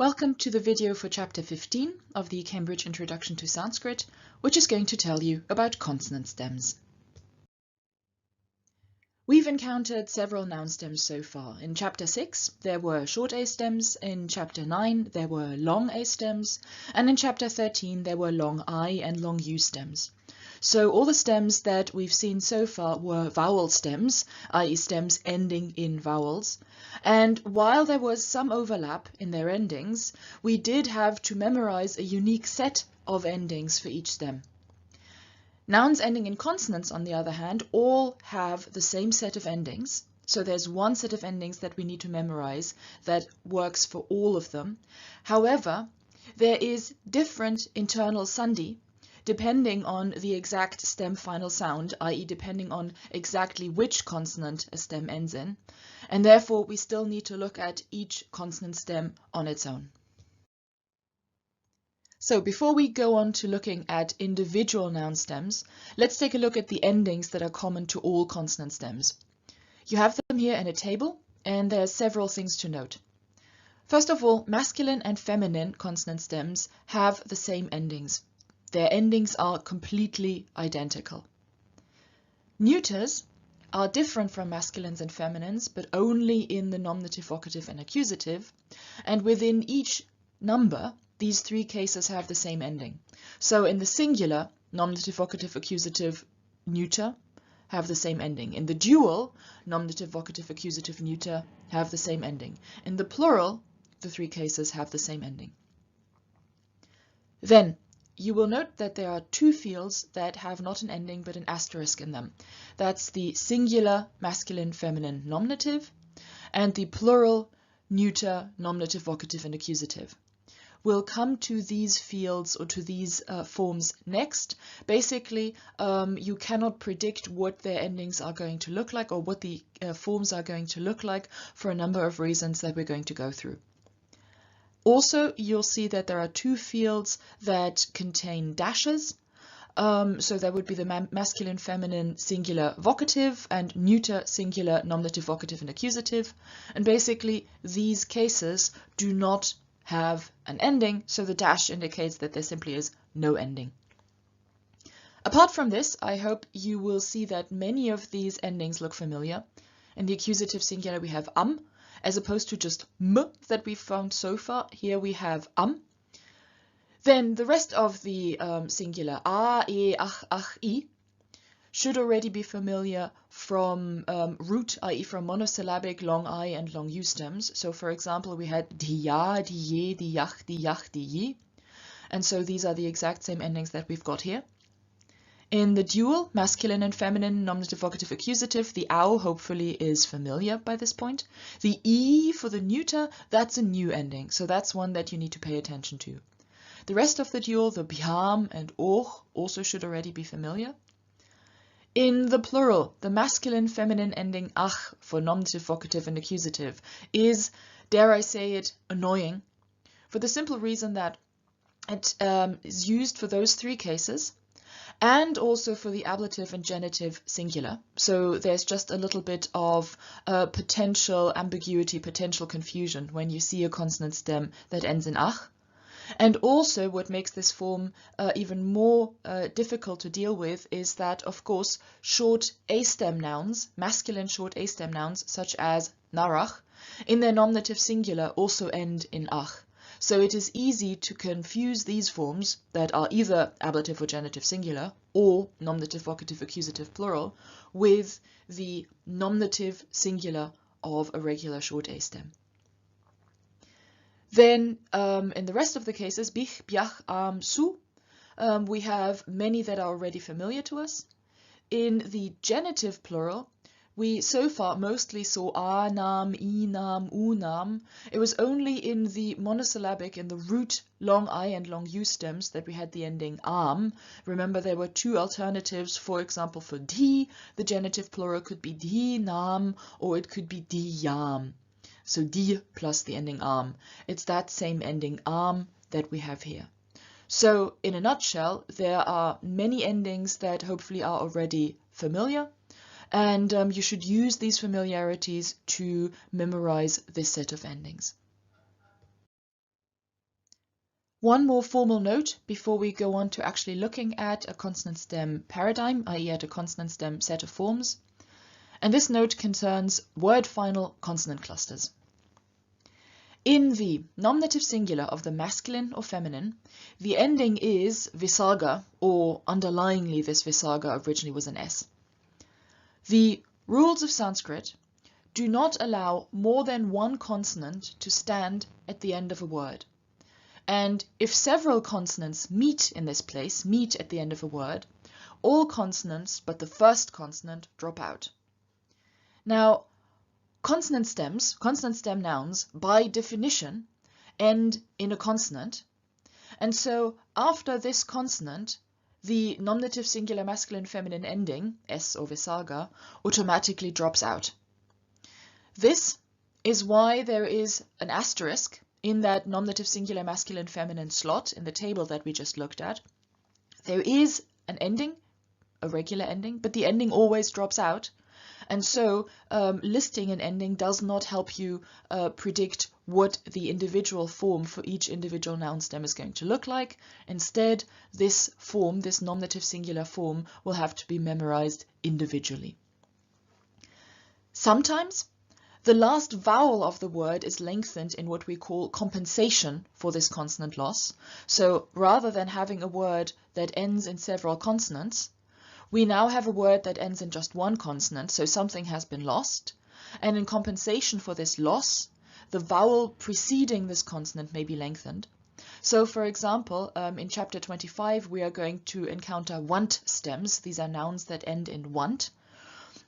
Welcome to the video for Chapter 15 of the Cambridge Introduction to Sanskrit, which is going to tell you about consonant stems. We've encountered several noun stems so far. In Chapter 6 there were short A stems, in Chapter 9 there were long A stems, and in Chapter 13 there were long I and long U stems. So all the stems that we've seen so far were vowel stems, i.e. stems ending in vowels. And while there was some overlap in their endings, we did have to memorize a unique set of endings for each stem. Nouns ending in consonants, on the other hand, all have the same set of endings. So there's one set of endings that we need to memorize that works for all of them. However, there is different internal sandhi depending on the exact stem final sound, i.e. depending on exactly which consonant a stem ends in, and therefore we still need to look at each consonant stem on its own. So before we go on to looking at individual noun stems, let's take a look at the endings that are common to all consonant stems. You have them here in a table, and there are several things to note. First of all, masculine and feminine consonant stems have the same endings. Their endings are completely identical. Neuters are different from masculines and feminines, but only in the nominative, vocative, and accusative. And within each number, these three cases have the same ending. So in the singular, nominative, vocative, accusative, neuter have the same ending. In the dual, nominative, vocative, accusative, neuter have the same ending. In the plural, the three cases have the same ending. Then, you will note that there are two fields that have not an ending but an asterisk in them. That's the singular masculine feminine nominative and the plural neuter nominative vocative and accusative. We'll come to these fields or to these forms next. Basically, you cannot predict what their endings are going to look like or what the forms are going to look like for a number of reasons that we're going to go through. Also, you'll see that there are two fields that contain dashes. So there would be the masculine, feminine, singular, vocative, and neuter, singular, nominative, vocative, and accusative. And basically, these cases do not have an ending, so the dash indicates that there simply is no ending. Apart from this, I hope you will see that many of these endings look familiar. In the accusative singular, we have as opposed to just m that we've found so far. Here we have Then the rest of the singular, a, e, ach, I, should already be familiar from root, i.e. from monosyllabic long I and long U stems. So for example, we had di ya, di ye, di yach, di yach, di yi. And so these are the exact same endings that we've got here. In the dual, masculine and feminine, nominative, vocative, accusative, the ow hopefully is familiar by this point. The e for the neuter, that's a new ending, so that's one that you need to pay attention to. The rest of the dual, the biham and och, also should already be familiar. In the plural, the masculine, feminine ending ach for nominative, vocative, and accusative is, dare I say it, annoying, for the simple reason that it is used for those three cases, and also for the ablative and genitive singular. So there's just a little bit of potential ambiguity, potential confusion when you see a consonant stem that ends in ach. And also what makes this form even more difficult to deal with is that, of course, short A-stem nouns, masculine short A-stem nouns, such as narach, in their nominative singular also end in ach. So it is easy to confuse these forms that are either ablative or genitive singular or nominative, vocative, accusative plural with the nominative singular of a regular short A stem. Then in the rest of the cases, bich, biach, su, we have many that are already familiar to us. In the genitive plural, we so far mostly saw a-nam, i-nam, u-nam. It was only in the monosyllabic, in the root long I and long U stems that we had the ending am. Remember, there were two alternatives. For example, for di, the genitive plural could be di-nam, or it could be di-yam. So di plus the ending am. It's that same ending am that we have here. So in a nutshell, there are many endings that hopefully are already familiar. And you should use these familiarities to memorize this set of endings. One more formal note before we go on to actually looking at a consonant stem paradigm, i.e. at a consonant stem set of forms. And this note concerns word final consonant clusters. In the nominative singular of the masculine or feminine, the ending is visarga, or underlyingly this visarga originally was an S. The rules of Sanskrit do not allow more than one consonant to stand at the end of a word. And if several consonants meet in this place, meet at the end of a word, all consonants but the first consonant drop out. Now, consonant stem nouns, by definition, end in a consonant. And so after this consonant, the nominative singular masculine feminine ending, S or visarga, automatically drops out. This is why there is an asterisk in that nominative singular masculine feminine slot in the table that we just looked at. There is an ending, a regular ending, but the ending always drops out. And so listing an ending does not help you predict what the individual form for each individual noun stem is going to look like. Instead, this form, this nominative singular form, will have to be memorized individually. Sometimes the last vowel of the word is lengthened in what we call compensation for this consonant loss. So rather than having a word that ends in several consonants, we now have a word that ends in just one consonant, so something has been lost. And in compensation for this loss, the vowel preceding this consonant may be lengthened. So for example, in chapter 25, we are going to encounter want stems. These are nouns that end in want.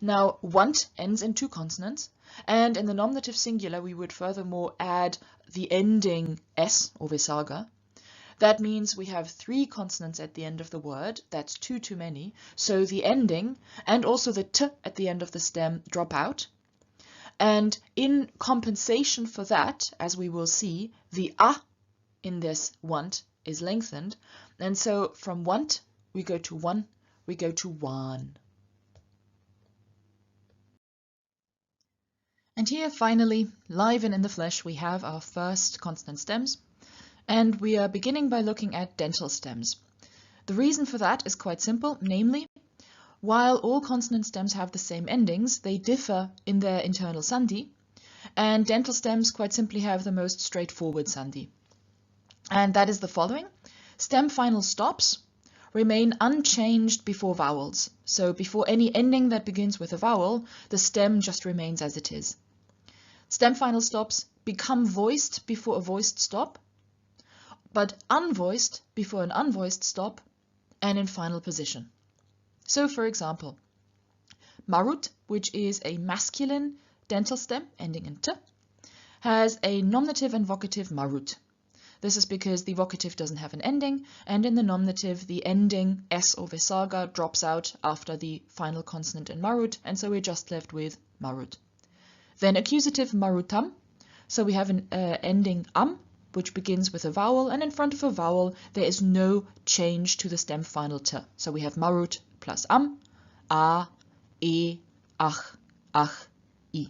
Now, want ends in two consonants, and in the nominative singular, we would furthermore add the ending S or visarga. That means we have three consonants at the end of the word. That's two too many. So the ending and also the T at the end of the stem drop out. And in compensation for that, as we will see, the A in this want is lengthened. And so from want, we go to one, we go to one. And here, finally, live and in the flesh, we have our first consonant stems. And we are beginning by looking at dental stems. The reason for that is quite simple, namely, while all consonant stems have the same endings, they differ in their internal sandhi, and dental stems quite simply have the most straightforward sandhi. And that is the following. Stem final stops remain unchanged before vowels. So before any ending that begins with a vowel, the stem just remains as it is. Stem final stops become voiced before a voiced stop, but unvoiced before an unvoiced stop, and in final position. So for example, marut, which is a masculine dental stem ending in t, has a nominative and vocative marut. This is because the vocative doesn't have an ending, and in the nominative the ending S or visarga drops out after the final consonant in marut, and so we're just left with marut. Then accusative marutam, so we have an ending am, which begins with a vowel, and in front of a vowel there is no change to the stem final t. So we have marut plus am, a, e, ach, ach, i.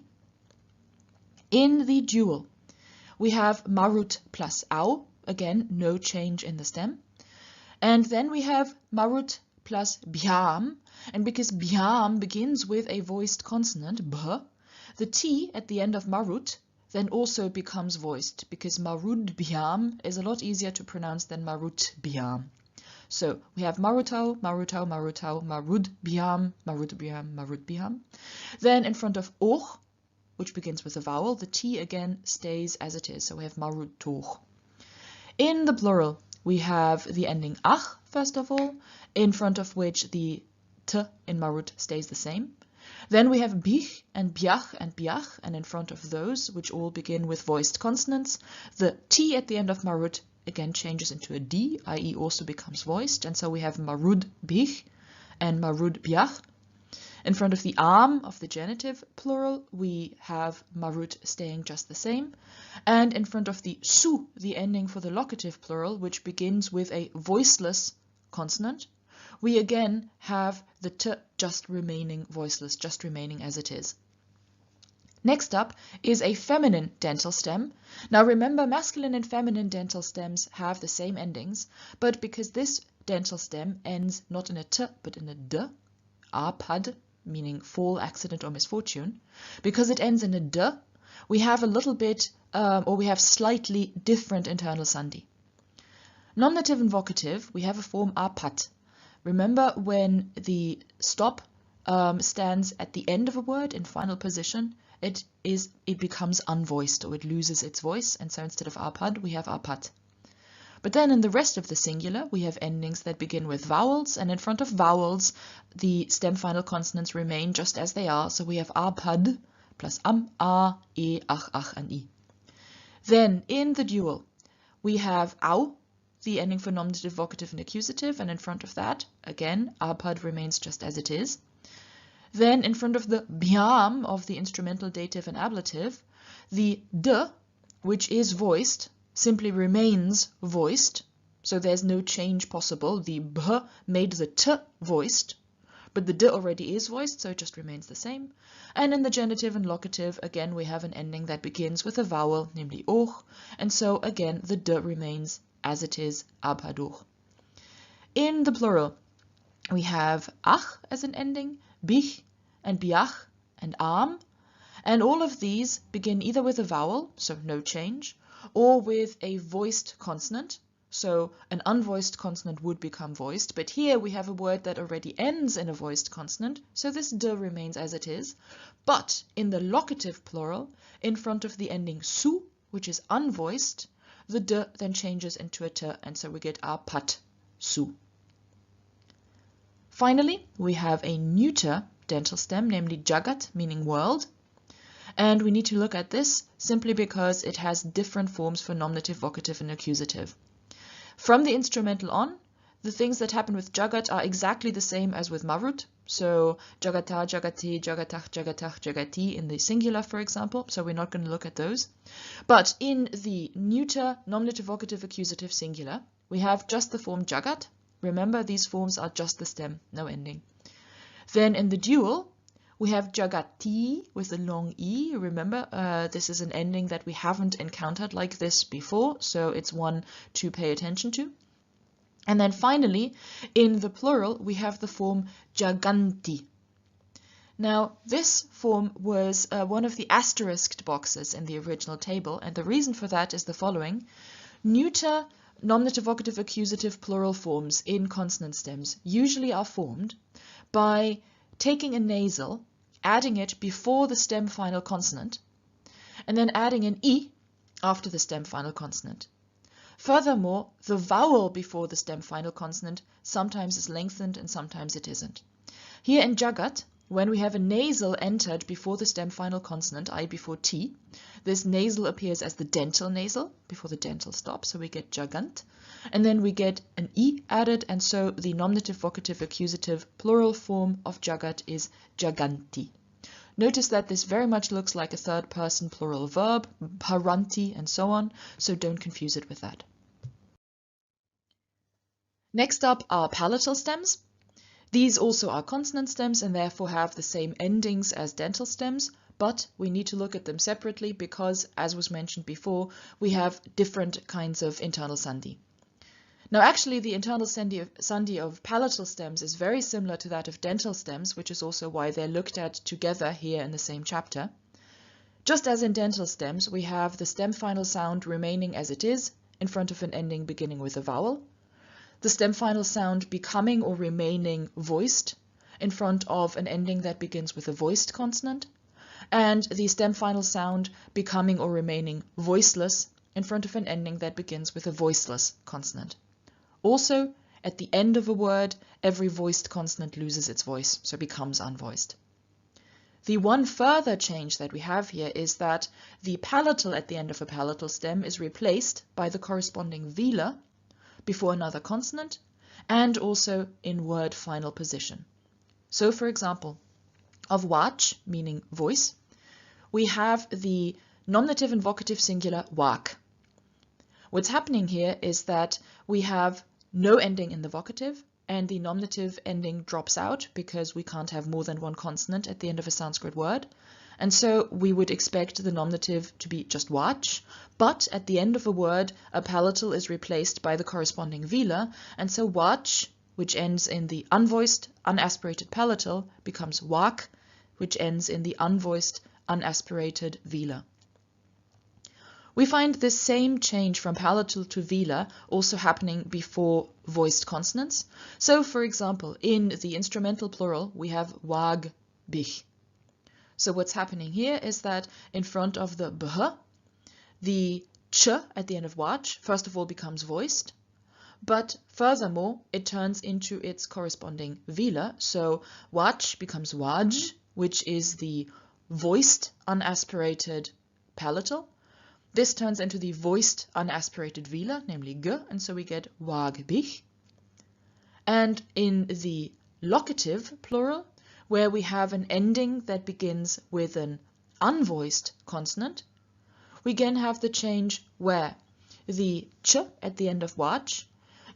In the dual, we have marut plus au, again no change in the stem. And then we have marut plus bhyam, and because bhyam begins with a voiced consonant, b, the t at the end of marut then also becomes voiced, because marud bhyam is a lot easier to pronounce than marut bhyam. So we have marutau, marutau, marutau, marud bhyam, marud bhyam, marud bhyam. Then in front of och, which begins with a vowel, the t again stays as it is. So we have marud toch. In the plural, we have the ending ach, first of all, in front of which the t in marut stays the same. Then we have bich and biach and biach, and in front of those, which all begin with voiced consonants, the t at the end of marut again changes into a d, i.e. also becomes voiced, and so we have marud bich and marud biach. In front of the am of the genitive plural, we have marut staying just the same, and in front of the su, the ending for the locative plural, which begins with a voiceless consonant, we again have the t just remaining voiceless, just remaining as it is. Next up is a feminine dental stem. Now remember, masculine and feminine dental stems have the same endings, but because this dental stem ends not in a t but in a d, apad, meaning fall, accident or misfortune, because it ends in a d, we have a little bit, or we have slightly different internal sandhi. Nominative and vocative, we have a form apat. Remember when the stop stands at the end of a word in final position, it becomes unvoiced, or it loses its voice, and so instead of apad we have apat. But then in the rest of the singular we have endings that begin with vowels, and in front of vowels the stem final consonants remain just as they are, so we have apad plus a, e, ach, and i. Then in the dual we have au, the ending for nominative, vocative and accusative, and in front of that again apad remains just as it is. Then in front of the bhyam of the instrumental dative and ablative, the d, which is voiced, simply remains voiced, so there's no change possible. The b made the t voiced, but the d already is voiced, so it just remains the same. And in the genitive and locative, again we have an ending that begins with a vowel, namely och, and so again the d remains as it is, abhadur. In the plural, we have ach as an ending, bich and biach and am, and all of these begin either with a vowel, so no change, or with a voiced consonant, so an unvoiced consonant would become voiced, but here we have a word that already ends in a voiced consonant, so this d remains as it is. But in the locative plural, in front of the ending su, which is unvoiced, the d then changes into a t, and so we get apat su. Finally, we have a neuter dental stem, namely jagat, meaning world, and we need to look at this simply because it has different forms for nominative, vocative and accusative. From the instrumental on, the things that happen with jagat are exactly the same as with marut, so jagata, jagati, jagatach, jagatach, jagati in the singular, for example, so we're not going to look at those. But in the neuter, nominative, vocative, accusative singular, we have just the form jagat. Remember, these forms are just the stem, no ending. Then in the dual, we have jagati with a long e. Remember, this is an ending that we haven't encountered like this before, so it's one to pay attention to. And then finally, in the plural, we have the form jaganti. Now, this form was one of the asterisked boxes in the original table, and the reason for that is the following. Neuter, nominative, vocative, accusative plural forms in consonant stems usually are formed by taking a nasal, adding it before the stem final consonant, and then adding an e after the stem final consonant. Furthermore, the vowel before the stem final consonant sometimes is lengthened and sometimes it isn't. Here in jagat, when we have a nasal entered before the stem final consonant, i.e. before t, this nasal appears as the dental nasal before the dental stop, so we get jagant, and then we get an e added, and so the nominative, vocative, accusative plural form of jagat is jaganti. Notice that this very much looks like a third person plural verb, paranti and so on, so don't confuse it with that. Next up are palatal stems. These also are consonant stems and therefore have the same endings as dental stems, but we need to look at them separately because, as was mentioned before, we have different kinds of internal sandhi. Now actually the internal sandhi of palatal stems is very similar to that of dental stems, which is also why they're looked at together here in the same chapter. Just as in dental stems, we have the stem final sound remaining as it is in front of an ending beginning with a vowel, the stem final sound becoming or remaining voiced in front of an ending that begins with a voiced consonant, and the stem final sound becoming or remaining voiceless in front of an ending that begins with a voiceless consonant. Also, at the end of a word, every voiced consonant loses its voice, so becomes unvoiced. The one further change that we have here is that the palatal at the end of a palatal stem is replaced by the corresponding velar before another consonant, and also in word final position. So, for example, of wach, meaning voice, we have the nominative and vocative singular wak. What's happening here is that we have no ending in the vocative, and the nominative ending drops out because we can't have more than one consonant at the end of a Sanskrit word, And so we would expect the nominative to be just watch, but at the end of a word, a palatal is replaced by the corresponding velar, and so watch, which ends in the unvoiced, unaspirated palatal, becomes wak, which ends in the unvoiced, unaspirated velar. We find this same change from palatal to velar also happening before voiced consonants. So, for example, in the instrumental plural, we have wag, bich. So what's happening here is that in front of the bh, the ch at the end of watch, first of all, becomes voiced, but furthermore, it turns into its corresponding velar. So watch becomes waj, which is the voiced unaspirated palatal. This turns into the voiced unaspirated velar, namely g, and so we get wag bich. And in the locative plural, where we have an ending that begins with an unvoiced consonant, we again have the change where the ch at the end of watch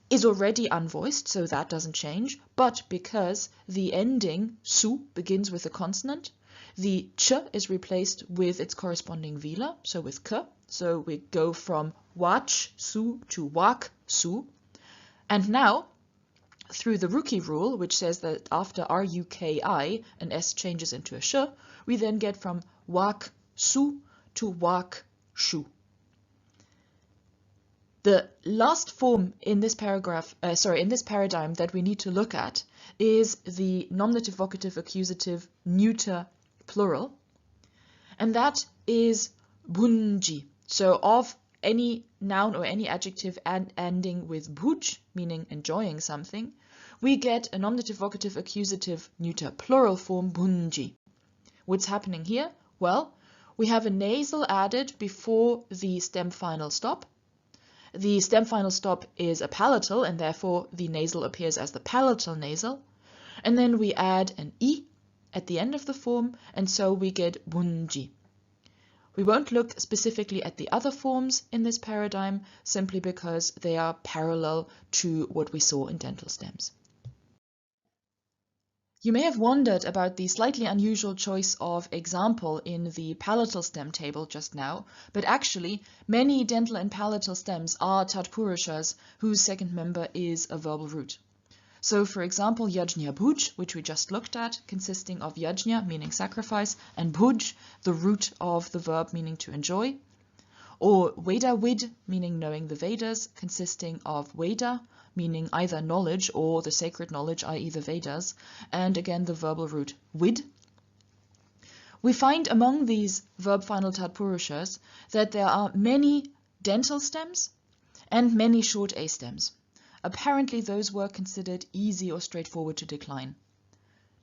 is already unvoiced, so that doesn't change, but because the ending su begins with a consonant, the ch is replaced with its corresponding velar, so with k, so we go from watch su to wak su, and now through the Ruki rule, which says that after ruki, an s changes into a sh, we then get from wak su to wak shu. The last form in this paragraph, in this paradigm that we need to look at is the nominative, vocative, accusative, neuter plural, and that is bunji. So of any noun or any adjective ending with bhuj, meaning enjoying something, we get a nominative, vocative, accusative, neuter plural form bunji. What's happening here? Well, we have a nasal added before the stem final stop. The stem final stop is a palatal, and therefore the nasal appears as the palatal nasal. And then we add an I at the end of the form, and so we get bunji. We won't look specifically at the other forms in this paradigm, simply because they are parallel to what we saw in dental stems. You may have wondered about the slightly unusual choice of example in the palatal stem table just now, but actually many dental and palatal stems are tatpurushas whose second member is a verbal root. So, for example, yajna bhuj, which we just looked at, consisting of yajna, meaning sacrifice, and bhuj, the root of the verb meaning to enjoy. Or Veda vid, meaning knowing the Vedas, consisting of Veda, meaning either knowledge or the sacred knowledge, i.e. the Vedas, and again the verbal root vid. We find among these verb final tatpurushas that there are many dental stems and many short a stems. Apparently those were considered easy or straightforward to decline.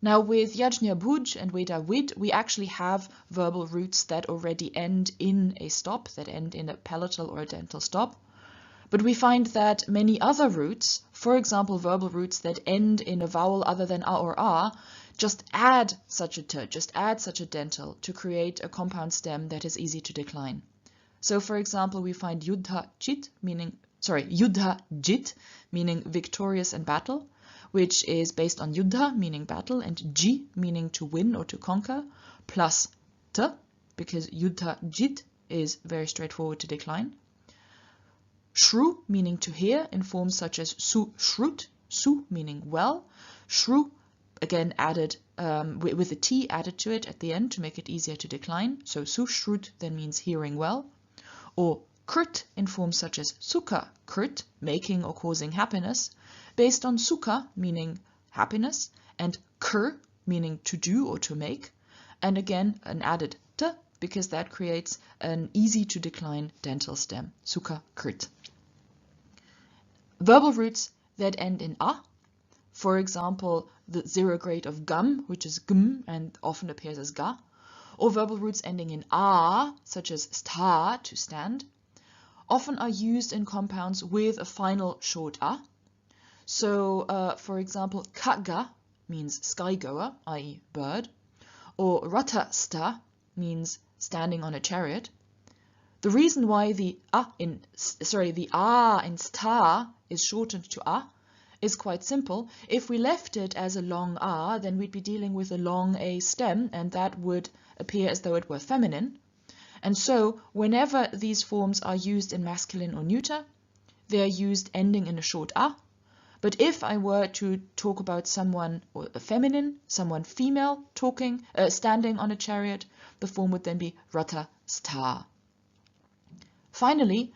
Now with yajna bhuj and Veda vid, we actually have verbal roots that already end in a stop, that end in a palatal or a dental stop. But we find that many other roots, for example verbal roots that end in a vowel other than a or a, just add such a t, just add such a dental to create a compound stem that is easy to decline. So for example we find yuddha jit, meaning victorious in battle, which is based on yuddha, meaning battle, and ji, meaning to win or to conquer, plus t, because yuddha jit is very straightforward to decline. Shru, meaning to hear, in forms such as su shrut, su meaning well, shru, again added with a t added to it at the end to make it easier to decline, so su shrut then means hearing well. Or krit, in forms such as sukha krit, making or causing happiness, based on sukha, meaning happiness, and kr, meaning to do or to make, and again an added t, because that creates an easy to decline dental stem, sukha krit. Verbal roots that end in a, for example the zero grade of gum, which is gm and often appears as ga, or verbal roots ending in a, such as sta, to stand, often are used in compounds with a final short a. So, for example, kaga means skygoer, i.e. bird, or ratasta means standing on a chariot. The reason why the a in sta is shortened to a is quite simple. If we left it as a long a, then we'd be dealing with a long a stem, and that would appear as though it were feminine. And so whenever these forms are used in masculine or neuter, they are used ending in a short a. But if I were to talk about someone or a feminine, someone female standing on a chariot, the form would then be rata sta. Finally,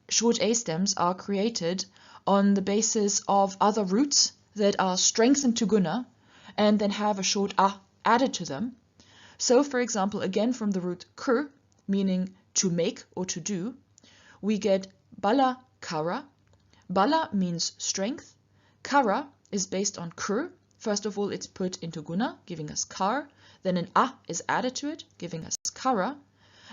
short a stems are created on the basis of other roots that are strengthened to guna and then have a short a added to them. So, for example, again from the root kur, meaning to make or to do, we get bala kara. Bala means strength. Kara is based on kur. First of all, it's put into guna, giving us kar. Then an a is added to it, giving us kara.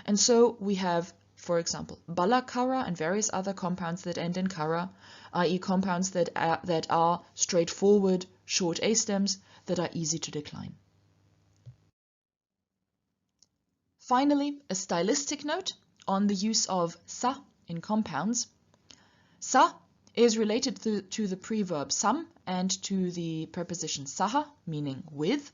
And so we have, for example, bala kara and various other compounds that end in kara, i.e. compounds that are straightforward, short a stems that are easy to decline. Finally, a stylistic note on the use of sa in compounds. Sa is related to the preverb sam and to the preposition saha, meaning with.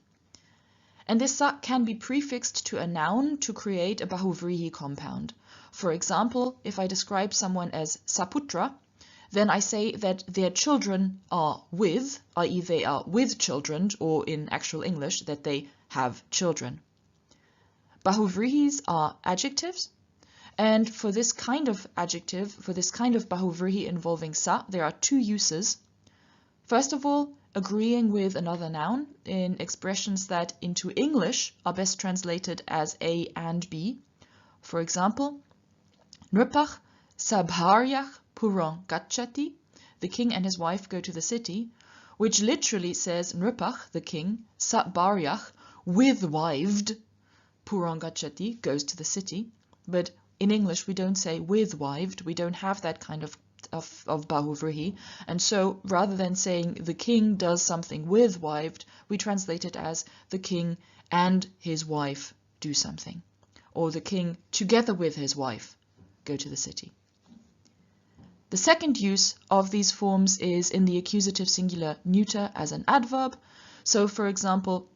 And this sa can be prefixed to a noun to create a bahuvrihi compound. For example, if I describe someone as saputra, then I say that their children are with, i.e. they are with children, or in actual English, that they have children. Bahuvrihis are adjectives, and for this kind of adjective, for this kind of bahuvrihi involving sa, there are two uses. First of all, agreeing with another noun in expressions that into English are best translated as A and B. For example, Nripach sabharyach purang gachati, the king and his wife go to the city, which literally says Nripach, the king, sabharyach, with-wived, purang gachati, goes to the city. But in English we don't say with-wived, we don't have that kind of bahuvrihi, and so rather than saying the king does something with-wived, we translate it as the king and his wife do something, or the king together with his wife go to the city. The second use of these forms is in the accusative singular neuter as an adverb. So for example,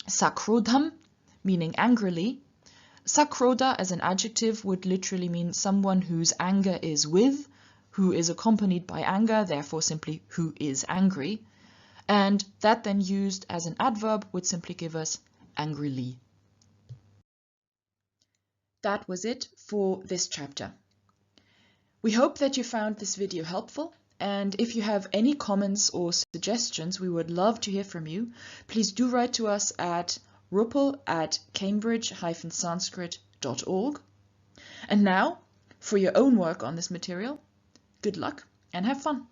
sakrodham, meaning angrily. Sakroda as an adjective would literally mean someone whose anger is with, who is accompanied by anger, therefore simply who is angry. And that then used as an adverb would simply give us angrily. That was it for this chapter. We hope that you found this video helpful, and if you have any comments or suggestions, we would love to hear from you. Please do write to us at rupal@cambridge-sanskrit.org. And now, for your own work on this material, good luck and have fun!